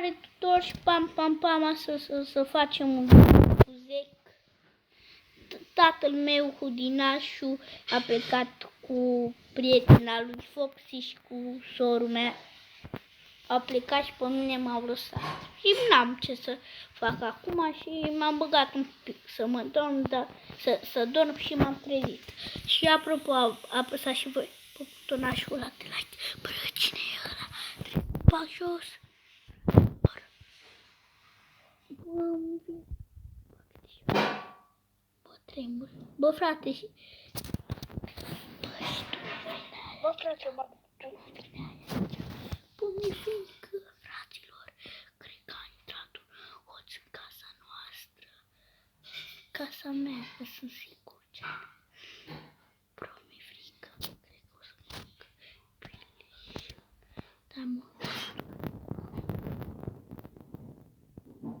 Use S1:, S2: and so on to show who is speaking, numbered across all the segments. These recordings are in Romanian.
S1: mare tutor și pam, pam, pam, să facem un zec. Tatăl meu, Hudinașu, a plecat cu prietena lui Foxy și cu sorul mea. A plecat și pe mine m-au lăsat. Și n-am ce să fac acum și m-am băgat un pic să mă dorm, dar să dorm și m-am trezit. Și apropo, apăsați și voi pe butonașul ăla de like. Bă, cine e ăla? Bag jos. Bă, tremur. Bă, frate, și...
S2: Bă, frate, mă...
S1: Bă, mi-e frică, fraților. Cred că a intrat un hoț în casa noastră. Casa mea, că sunt sigur. Bro, mi-e frică. Cred că o să mă fac piliș. Da, mă. Bă.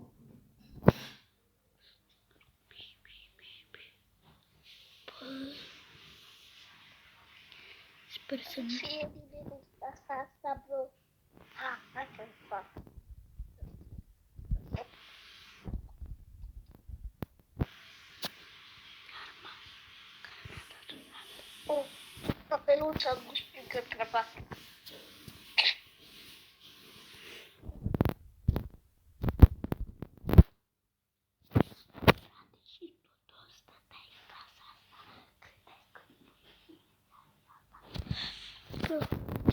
S1: Sper să nu...
S2: Fie bine asta, bro. Ha, hai să-mi fac. O, papeluța cu spică treaba.
S1: Și tot stăteai în casa asta.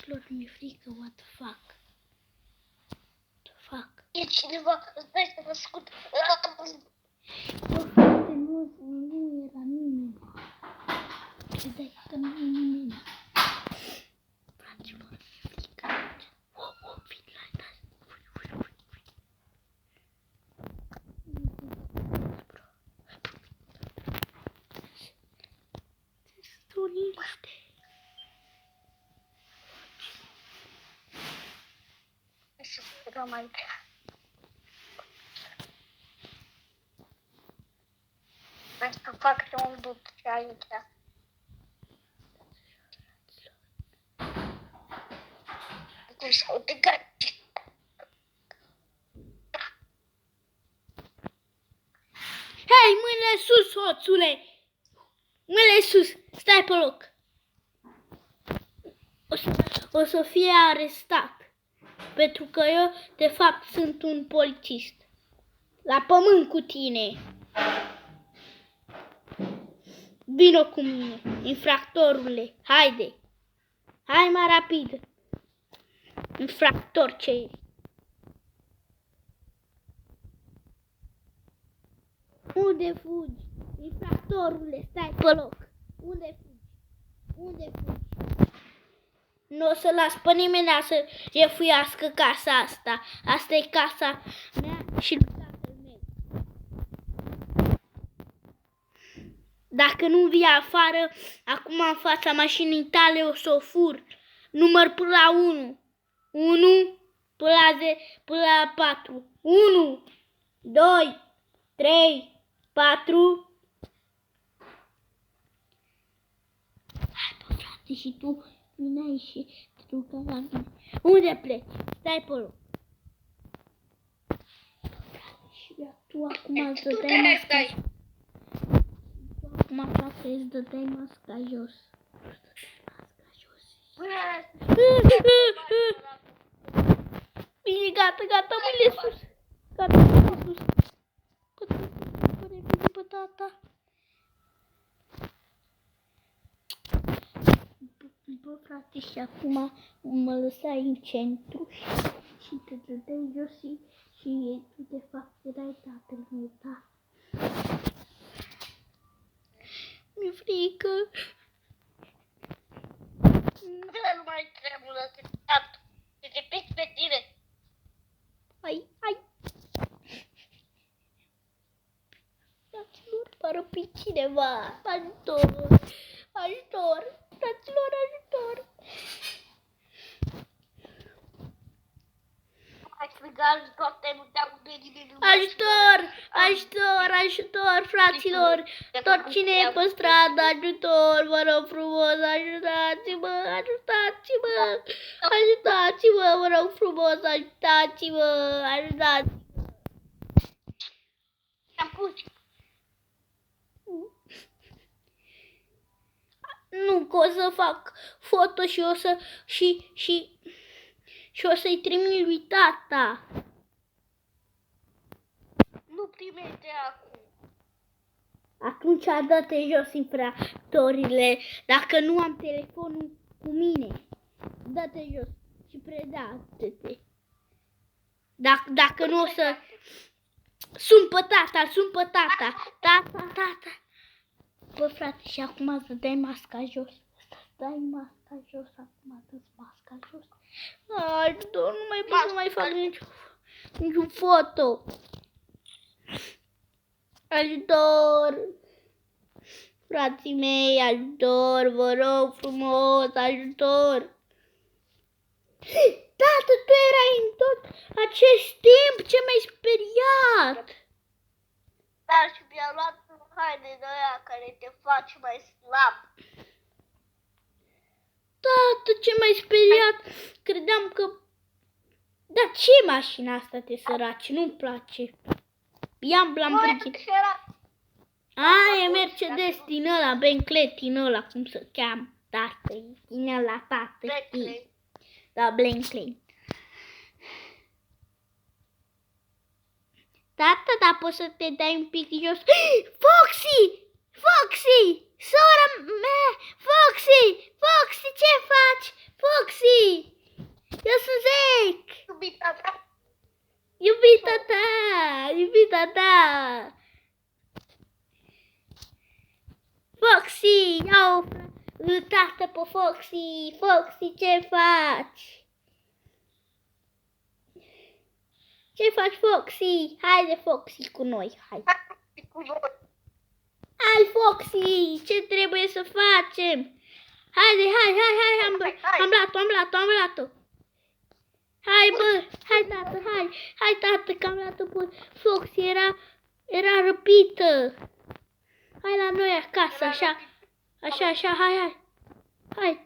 S1: Bro, mi-e frică, what the fuck? What the fuck?
S2: E cineva, îți dai să vă scut.
S1: Bă, frate, nu era nimeni. Credeai că nu e nimeni. Fraților, mi-e frică. Vin la ăsta. Fui. Sunt liniște.
S2: Să stăm aici. Vrei să fac și un dut și aici. Cum s-au degat.
S1: Hei, mâinile sus, hoțule! Mâinile sus, stai pe loc. O să fie arestat. Pentru că eu, de fapt, sunt un polițist. La pământ cu tine. Vino cu mine, infractorule. Haide. Hai mai rapid. Infractor ce ești. Unde fugi? Infractorule, stai pe loc. Unde fugi? Nu o să las pe nimeni să jefuiască casa asta. Asta e casa mea și lui tatăl meu. Dacă nu vii afară, acum în fața mașinii tale o să o fur. Număr până la 1. 1 până la 4. 1, 2, 3, 4. Hai, bă, frate, și tu vine aici și te duc la mine. Unde pleci? Stai pe loc. Și tu acum îți dădeai masca. Acum, frate, îți dădeai masca jos. Bine, gata, mâinile sus. Gata, mâinile sus. Repede pe tata. Bă, frate, și acum mă lăsai în centru și te dădeai jos și tu de fapt erai tatăl meu, da? Mi-e frică.
S2: Nu mai tremură, tată. Te pici pe tine.
S1: Hai. Fraților, m-a răpit cineva. Ajutor. Fraților, ajutor.
S2: Hai să strigați toate, nu te aude nimeni.
S1: Ajutor! Ajutor! Ajutor, fraților! Tot cine e pe stradă, ajutor! Vă rog frumos, ajutați-mă! Ajutați-mă! Ajutați-mă! Vă rog frumos, ajutați-mă! Ajutați-mă!
S2: Am pus.
S1: Nu, că o să fac foto și o să și o să-i trimit lui tata.
S2: Nu primește acum.
S1: Atunci dă-te jos infractorile. Dacă nu am telefonul cu mine, dă-te jos și predată-te. Dacă nu o să... Sun pe tata. Tata. Bă, frate, și acum să dai masca jos. Dai masca jos, acum dă-ți masca jos. Ajutor, nu mai pot să mai fac niciun foto. Ajutor! Frații mei, ajutor, vă rog frumos, ajutor! Tată, tu erai în tot acest timp, ce m-ai speriat!
S2: Dar și mi-a luat haine de aia care te faci mai slab.
S1: Tată, ce m-ai speriat! Credeam că... Dar ce mașina asta te săraci? Nu-mi place. I-am Lamborghini. A, e Mercedes din ăla, Bentley din ăla, cum se cheamă. Tată, din ăla, tată, știi. Da, Bentley. Tată, dar poți să te dai un pic jos? Foxy! Sora mea! Foxy, ce faci? Foxy! Eu sunt Zec! Iubita ta! Foxy, iau tată pe Foxy! Foxy, ce faci? Ce faci, Foxy? Haide, Foxy, cu noi, hai! Hai, Foxy, ce trebuie să facem? Haide, hai, am luat-o. Hai, bă, hai, tată, că am luat-o pe Foxy, era răpită. Hai la noi acasă, așa, hai.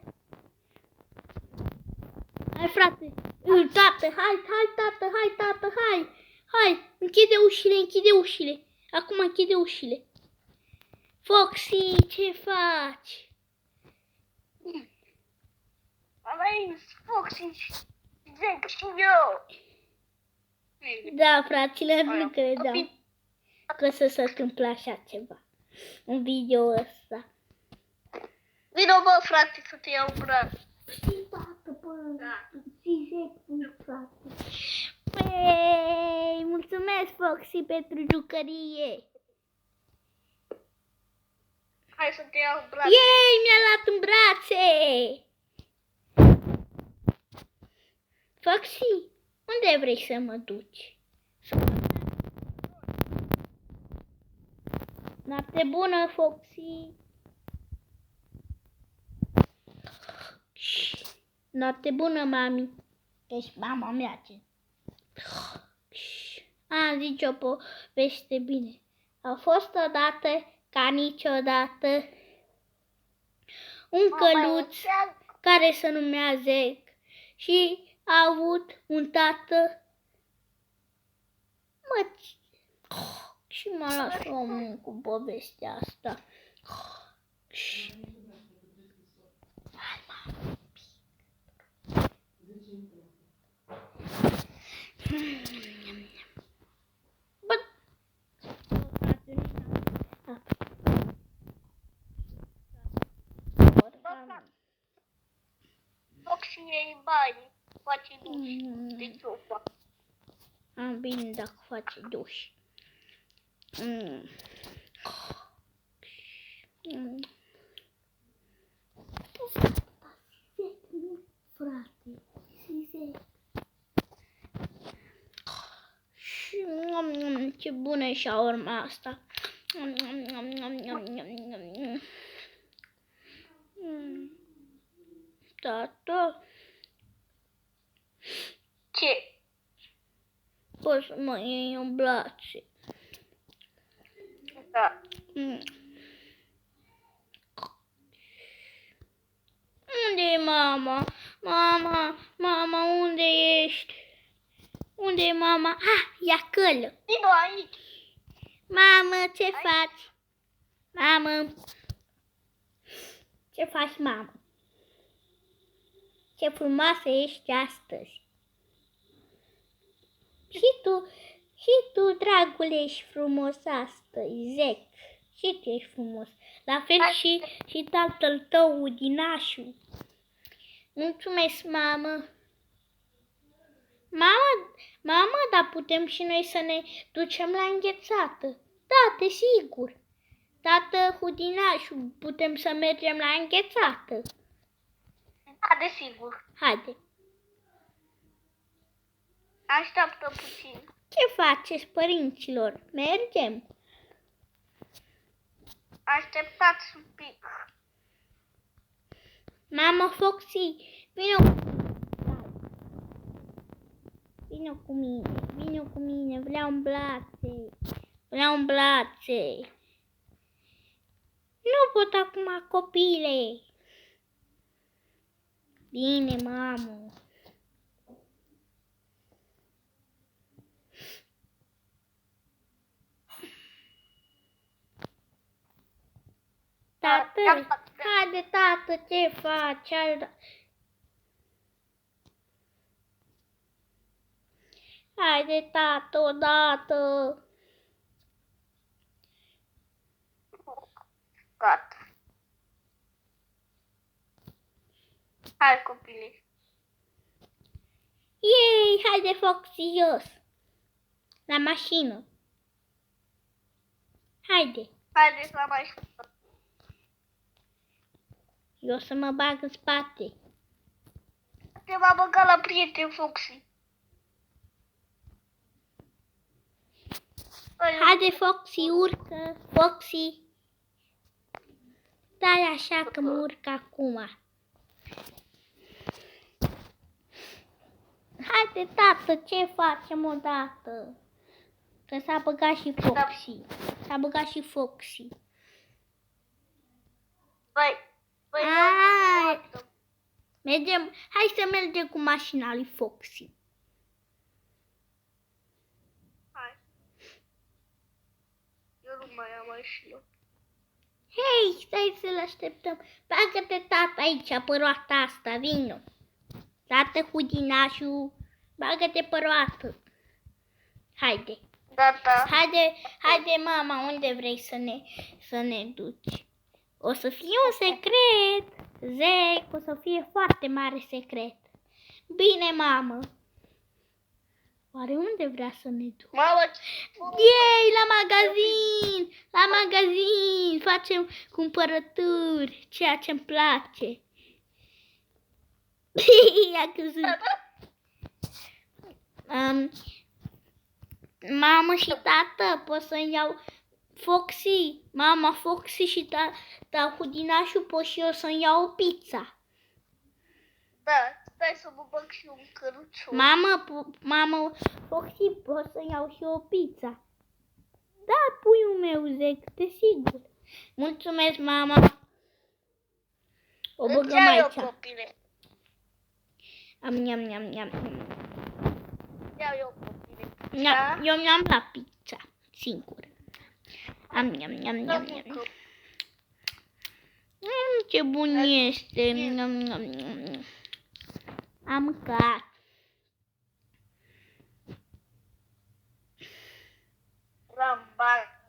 S1: Hai, frate, tată, hai, tată, hai, închide ușile, acum închide ușile. Foxy, ce faci?
S2: Avem Foxy și Zec și eu.
S1: Da, fraților, nu credeam că să se întâmple așa ceva în video ăsta.
S2: Vino, bă, frate, să te iau în braț.
S1: Și tată, bă, frate. Păi, mulțumesc, Foxy, pentru jucărie.
S2: Hai să te iau în braț.
S1: Ei, mi-a luat în brațe! Foxy, unde vrei să mă duci? Noapte bună, Foxy! Noapte bună, mami! Ești mama mea, ce? Zici o poveste bine. A fost odată, ca niciodată, un căluț care se numea Zec și a avut un tată. Și m-a lăsat omul cu povestea asta.
S2: Foxy e în baie, face duș. De ce o fac?
S1: Bine, dacă face duș. Frate, ce bună e șaorma asta. Tată.
S2: Ce?
S1: Poți să mă iei în brațe.
S2: Da.
S1: Unde e mama? Mama, unde ești? Unde e mama? E acolo.
S2: Vino aici.
S1: Mamă, ce faci? Mamă. Ce faci, mamă? Ce frumoasă ești astăzi. Și tu, dragule, ești frumos astăzi, Zec. Și tu ești frumos. La fel și tatăl tău, Udinașul. Mulțumesc, mamă. Mama, dar putem și noi să ne ducem la înghețată. Da, desigur. Tată, Udinașul, putem să mergem la înghețată.
S2: Da, desigur.
S1: Haide.
S2: Așteaptă puțin.
S1: Ce faceți, părinților? Mergem?
S2: Așteptați un pic.
S1: Mama Foxy, vină cu mine, vreau în brațe. Nu pot acum, copile. Bine, mamă. Tată, haide, tată, ce faci? Haide, tată, odată.
S2: Gata. Hai, copile.
S1: Ei, haide, Foxy, jos. La mașină. Haide.
S2: Haideți la mașină.
S1: Eu o să mă bag în spate.
S2: Te va băga la prieten, Foxy.
S1: Haide, Foxy, urcă. Foxy. Stai așa că mă urc acum. Haide, tată, ce facem odată? Că s-a băgat și Foxy. S-a băgat și Foxy.
S2: Băi,
S1: mergem. Hai să mergem cu mașina lui Foxy.
S2: hai. Eu nu mai am mașină.
S1: Hei, stai să-l așteptăm. Bagă-te, tată, aici, pe roata asta, vino. Tată, Udinașul, bagă-te pe roată. Haide.
S2: Gata.
S1: Haide, mama, unde vrei să ne duci? O să fie un secret, Zec, o să fie foarte mare secret. Bine, mamă. Oare unde vrea să ne duc?
S2: Mamă,
S1: Ei, la magazin! La magazin! Facem cumpărături, ceea ce-mi place. Ia căzut. Mamă și tată, pot să-mi iau Foxy, mama Foxy și tata Udinașul, pot și eu să-mi iau o pizza.
S2: da, stai să mă bag și un cărucior.
S1: Mamă Foxy, pot să-mi iau și o pizza. Da, puiul meu, Zec, desigur. Mulțumesc, mama. O băgăm aici.
S2: Copile.
S1: Am.
S2: Iau eu, copile.
S1: Eu mi-am la pizza, singur. Am. Ce bun este. Am mâncat.
S2: Rambar.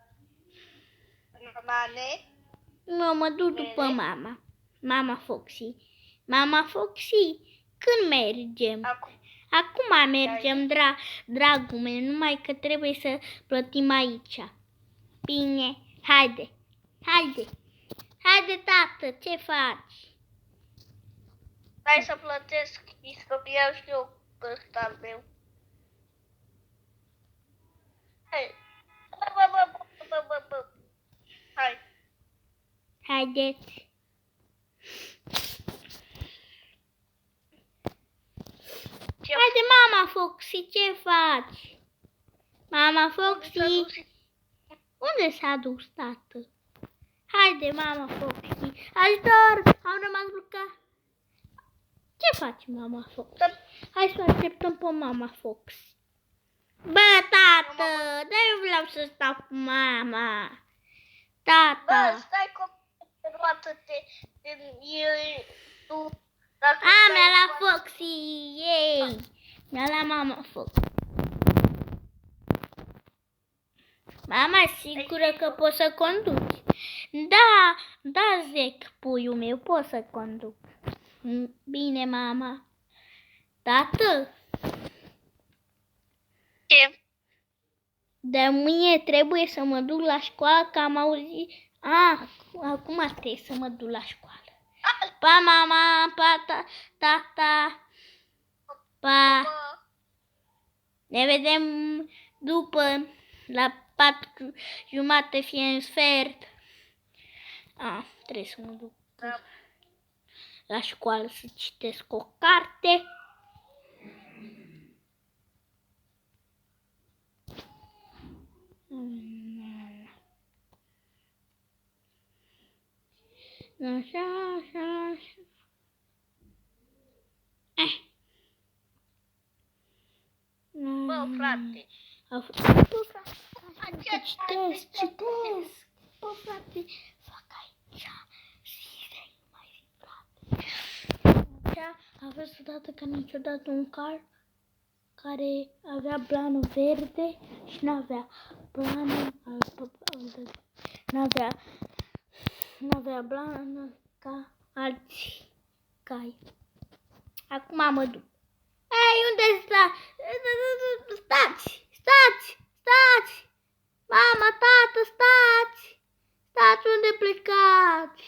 S1: Eu mă duc după mama. Mama Foxy. Mama Foxy, când mergem? Acum mergem, dragul meu, numai că trebuie să plătim aici. Bine, haide. Haide, tată, ce faci?
S2: Hai să plătesc și să iau și eu ăsta al meu. Hai. Hai.
S1: Haideți. Haide, mama Foxy, ce faci? Mama
S2: Unde s-a
S1: Foxy,
S2: dus?
S1: unde s-a dus, tată? Haide, mama Foxy. Ajutor! Am rămas blocat. Ce faci, mama Foxy? Hai să o așteptăm pe mama Foxy. Bă, tată, dar eu vreau să stau cu mama.
S2: Bă,
S1: Tata.
S2: stai copil, roată-te. Tu, dacă
S1: A,
S2: stai
S1: mi-a la
S2: roată-
S1: Foxy, yay! Mi-a la mama Foxy. Mama, sigură că poți să conduci? Da, da, Zec, puiul meu, pot să conduc. Bine, mama. Tată,
S2: Ce?
S1: de mâine trebuie să mă duc la școală, că am auzit... Acum trebuie să mă duc la școală. Pa, mama, pa, tata, pa.
S2: Bă,
S1: Ne vedem după, la 4:30, fie în sfert. Trebuie să mă duc
S2: da.
S1: la școală să citesc o carte. Așa, așa, așa.
S2: Bă, frate.
S1: Bă, frate, citesc. Bă, frate, fac aici. Zilei, mai zi, frate. Așa, a fost odată ca niciodată un car care avea blană verde și n-avea blană n-avea blană ca alți cai. Acum mă duc. Ei, unde stați! Mama, tată, stați! Stați, unde plecați?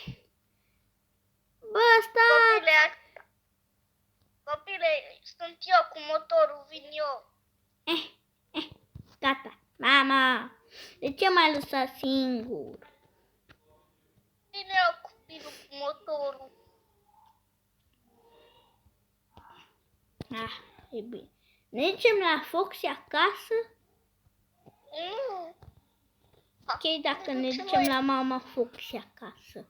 S1: Bă, stați!
S2: Copile, sunt eu cu motorul, vin eu.
S1: Gata. Mama, de ce m-ai lăsat singur?
S2: Vin eu copilul cu motorul.
S1: E bine. Ne ducem la Foxy acasă?
S2: Nu.
S1: Ok, dacă ne ducem la mama Foxy acasă.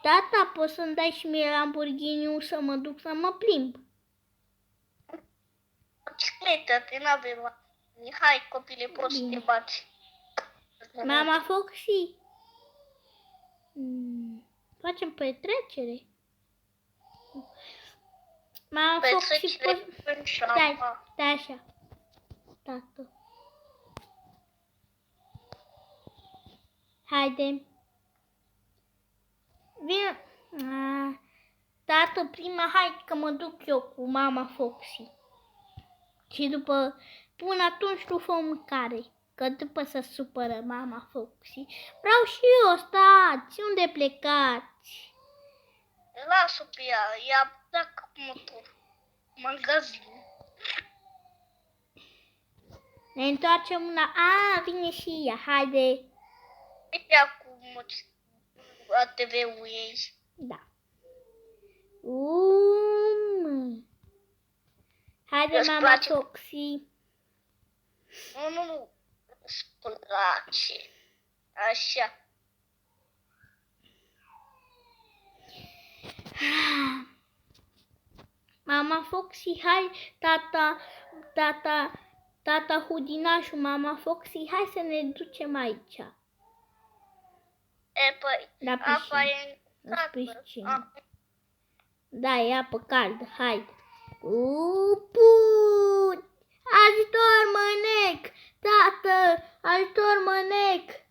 S1: Tata, poți să-mi dai și mie Lamborghini-ul să mă duc să mă plimb?
S2: Bicicletă, că n-avem. Hai, copile, poți să te bați.
S1: Mama Foxy? Facem petrecere? Mama Foxy, poți... Stai așa. Tată. Haide. Vine. Tată, prima, hai că mă duc eu cu mama Foxy. Și până atunci tu fă mâncare. Că după să supără mama Foxy. Vreau și eu, stați, unde plecați?
S2: Lasă pe ea dacă cu motor. Magazin.
S1: Ne întoarcem vine și ea, haide.
S2: Ea cu ATV-ul ei.
S1: Da. Haide,
S2: Îți
S1: mama
S2: place?
S1: Foxy.
S2: Nu. Îți place. Așa.
S1: Mama Foxy, hai, tata Hudinașu, mama Foxy, hai să ne ducem aici.
S2: Păi,
S1: La
S2: apa
S1: piscină.
S2: e
S1: La piscină.
S2: caldă.
S1: Da, e apă caldă, hai. Put! Ajutor, mănec! Tată, ajutor, mănec!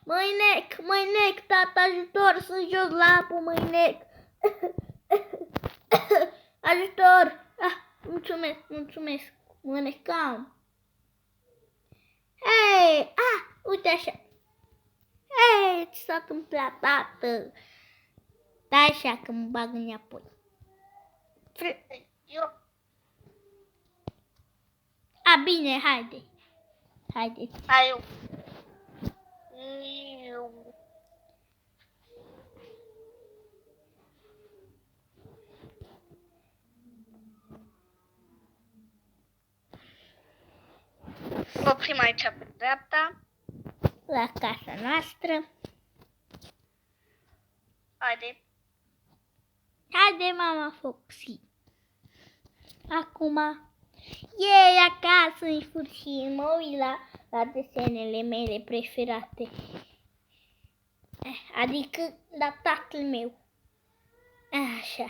S1: Mănec, tată, ajutor, sunt jos la apă, mănec! Ajutor! Mulțumesc, mănecam! Hei, uite așa! Hei, ce s-a întâmplat, tată? Da, așa că mă bag înapoi.
S2: Eu.
S1: Bine, haide.
S2: Hai eu. oprim aici pe dreapta.
S1: La casa noastră.
S2: Haide.
S1: Haide, mama Foxy. Acum e acasă în sfârșit. Mă uit la desenele mele preferate. Adică la tatăl meu. Așa.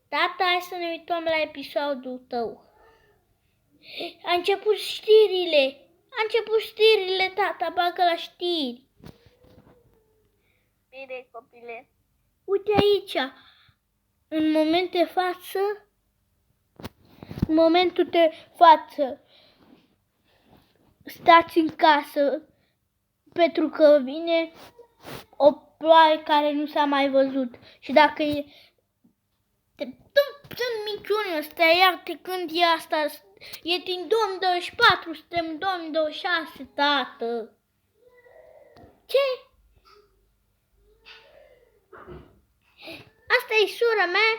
S1: Tata, hai să ne uităm la episodul tău. A început știrile, tata, bagă la știri.
S2: Bine, copile.
S1: Uite aici, în momentul de față, stați în casă, pentru că vine o ploaie care nu s-a mai văzut. Și dacă e... Sunt minciuni ăstea, iată când e asta, e din 2024, suntem în 2026, tată. Ce? Asta e sora mea?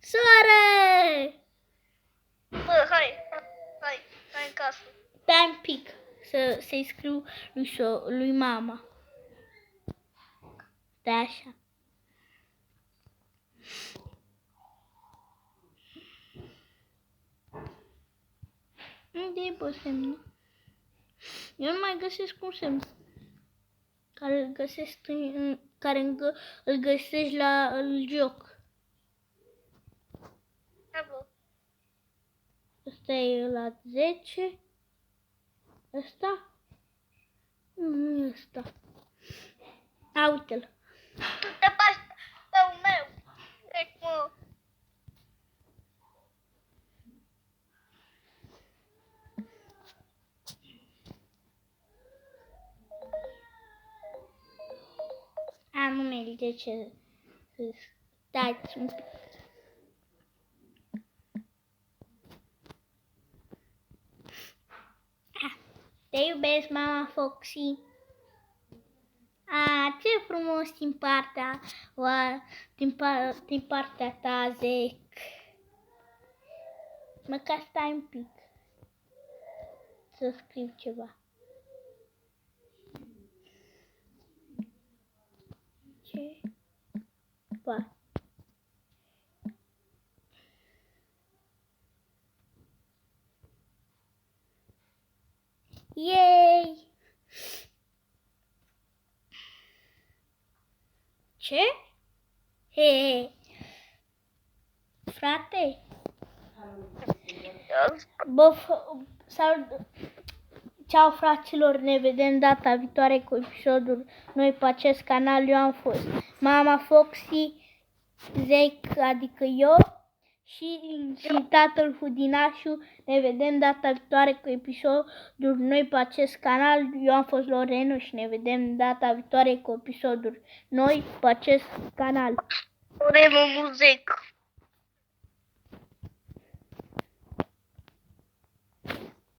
S1: Soră!
S2: Bă, hai în casă.
S1: Stai un pic să-i scriu lui mama. Stai așa. Unde e pe semnul? Eu nu mai găsesc un semn. Care îl găsești îl joc. Ăsta e la 10. Ăsta? Nu e ăsta. A, uite-l.
S2: Tu te bași pe meu. Deci, mă.
S1: A, nu merge ce să stați un pic. Te iubesc, mama Foxy. A, ce frumos din partea ta, Zec. Măcar stai un pic să scriu ceva. Ce? Ba. Yay! Ce? He. Frate? Bă, ceau fraților, ne vedem data viitoare cu episodul noi pe acest canal. Eu am fost mama Foxy, Zec, adică eu, și tatăl Hudinașu. Ne vedem data viitoare cu episodul noi pe acest canal. Eu am fost Lorenu și ne vedem data viitoare cu episodul noi pe acest canal.
S2: Lorenu, Zec.